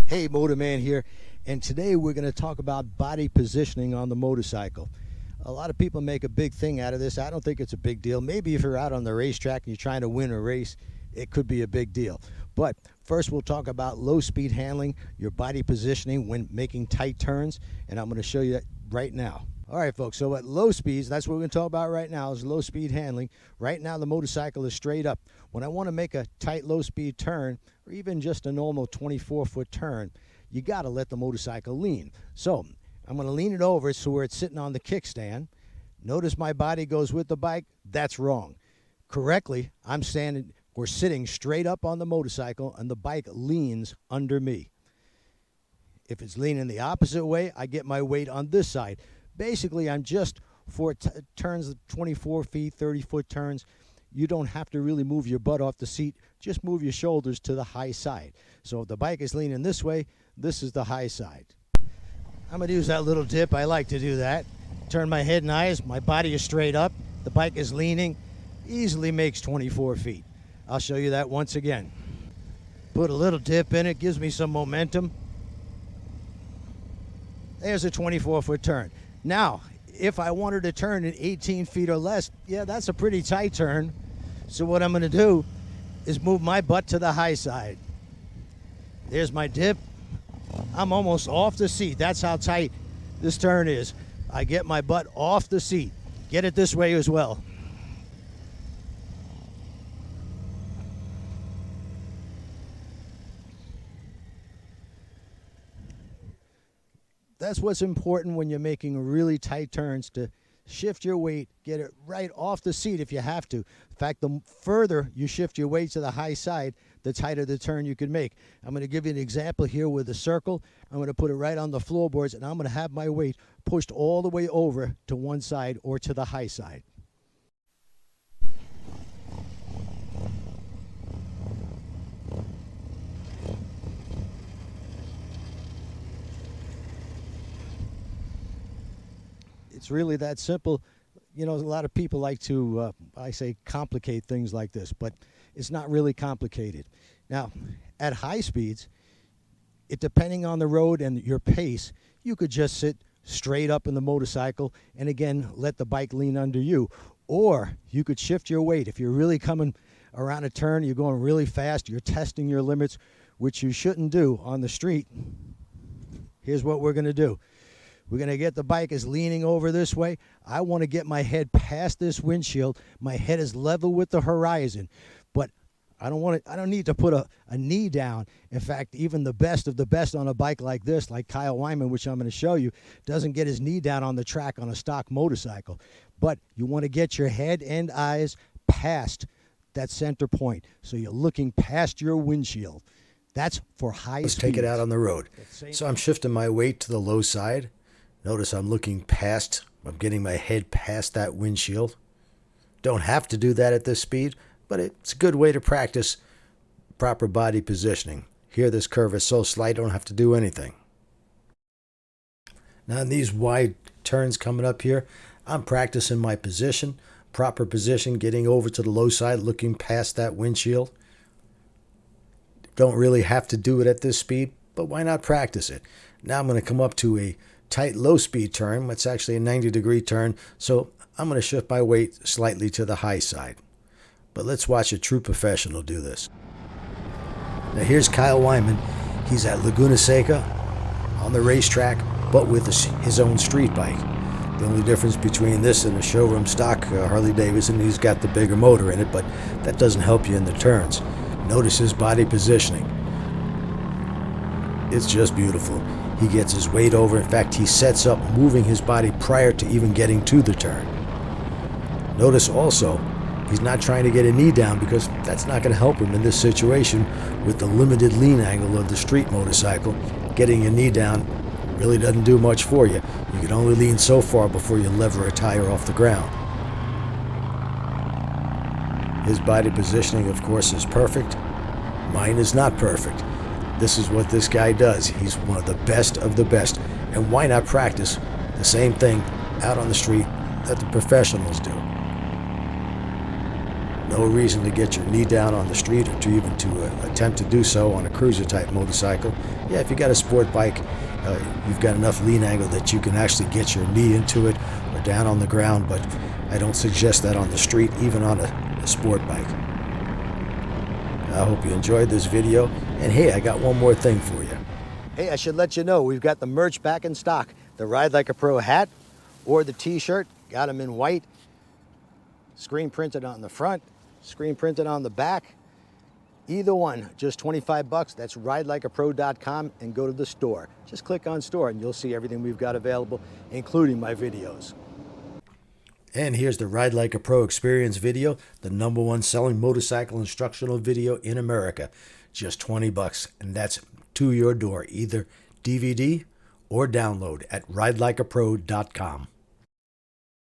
Hey, Motorman here, and today we're going to talk about body positioning on the motorcycle. A lot of people make a big thing out of this. I don't think it's a big deal. Maybe if you're out on the racetrack and you're trying to win a race, it could be a big deal. But first we'll talk about low speed handling, your body positioning when making tight turns, and I'm going to show you that right now. All right, folks, so at low speeds, that's what we're going to talk about right now is low speed handling. Right now the motorcycle is straight up. When I want to make a tight low speed turn, or even just a normal 24-foot turn, you got to let the motorcycle lean. So I'm going to lean it over so where it's sitting on the kickstand. Notice my body goes with the bike. That's wrong. Correctly, we're sitting straight up on the motorcycle and the bike leans under me. If it's leaning the opposite way, I get my weight on this side. Basically, I'm just for turns, 24 feet, 30-foot turns. You don't have to really move your butt off the seat. Just move your shoulders to the high side. So if the bike is leaning this way, this is the high side. I'm going to use that little dip. I like to do that. Turn my head and eyes. My body is straight up. The bike is leaning. Easily makes 24 feet. I'll show you that once again. Put a little dip in it. Gives me some momentum. There's a 24-foot turn. Now, if I wanted to turn in 18 feet or less, yeah, that's a pretty tight turn. So what I'm going to do is move my butt to the high side. There's my dip. I'm almost off the seat. That's how tight this turn is. I get my butt off the seat. Get it this way as well. That's what's important when you're making really tight turns, to shift your weight, get it right off the seat if you have to. In fact, the further you shift your weight to the high side, the tighter the turn you can make. I'm going to give you an example here with a circle. I'm going to put it right on the floorboards, and I'm going to have my weight pushed all the way over to one side or to the high side. It's really that simple. You know, a lot of people like to, I say, complicate things like this, but it's not really complicated. Now, at high speeds, depending on the road and your pace, you could just sit straight up in the motorcycle and, again, let the bike lean under you. Or you could shift your weight. If you're really coming around a turn, you're going really fast, you're testing your limits, which you shouldn't do on the street. Here's what we're going to do. We're going to get the bike is leaning over this way. I want to get my head past this windshield. My head is level with the horizon. But I don't need to put a knee down. In fact, even the best of the best on a bike like this, like Kyle Wyman, which I'm going to show you, doesn't get his knee down on the track on a stock motorcycle. But you want to get your head and eyes past that center point. So you're looking past your windshield. That's for high speeds. Let's take it out on the road. So I'm shifting my weight to the low side. Notice I'm getting my head past that windshield. Don't have to do that at this speed, but it's a good way to practice proper body positioning. Here, this curve is so slight, I don't have to do anything. Now, in these wide turns coming up here, I'm practicing my position, proper position, getting over to the low side, looking past that windshield. Don't really have to do it at this speed, but why not practice it? Now I'm going to come up to a tight low speed turn. It's actually a 90-degree turn, so I'm going to shift my weight slightly to the high side. But let's watch a true professional do this. Now here's Kyle Wyman. He's at Laguna Seca on the racetrack, but with his own street bike. The only difference between this and a showroom stock Harley Davidson, he's got the bigger motor in it, but that doesn't help you in the turns. Notice his body positioning. It's just beautiful. He gets his weight over. In fact, he sets up moving his body prior to even getting to the turn. Notice also, he's not trying to get a knee down because that's not going to help him in this situation with the limited lean angle of the street motorcycle. Getting a knee down really doesn't do much for you. You can only lean so far before you lever a tire off the ground. His body positioning, of course, is perfect. Mine is not perfect. This is what this guy does. He's one of the best of the best. And why not practice the same thing out on the street that the professionals do? No reason to get your knee down on the street or to even to attempt to do so on a cruiser type motorcycle. Yeah, if you got a sport bike, you've got enough lean angle that you can actually get your knee into it or down on the ground, but I don't suggest that on the street, even on a sport bike. I hope you enjoyed this video, and hey, I got one more thing for you. Hey, I should let you know, we've got the merch back in stock. The Ride Like a Pro hat or the t-shirt, got them in white, screen printed on the front, screen printed on the back. Either one, just 25 bucks. That's ridelikeapro.com, and go to the store. Just click on store and you'll see everything we've got available, including my videos. And here's the Ride Like a Pro Experience video, the #1 selling motorcycle instructional video in America. Just 20 bucks, and that's to your door, either DVD or download at ridelikeapro.com.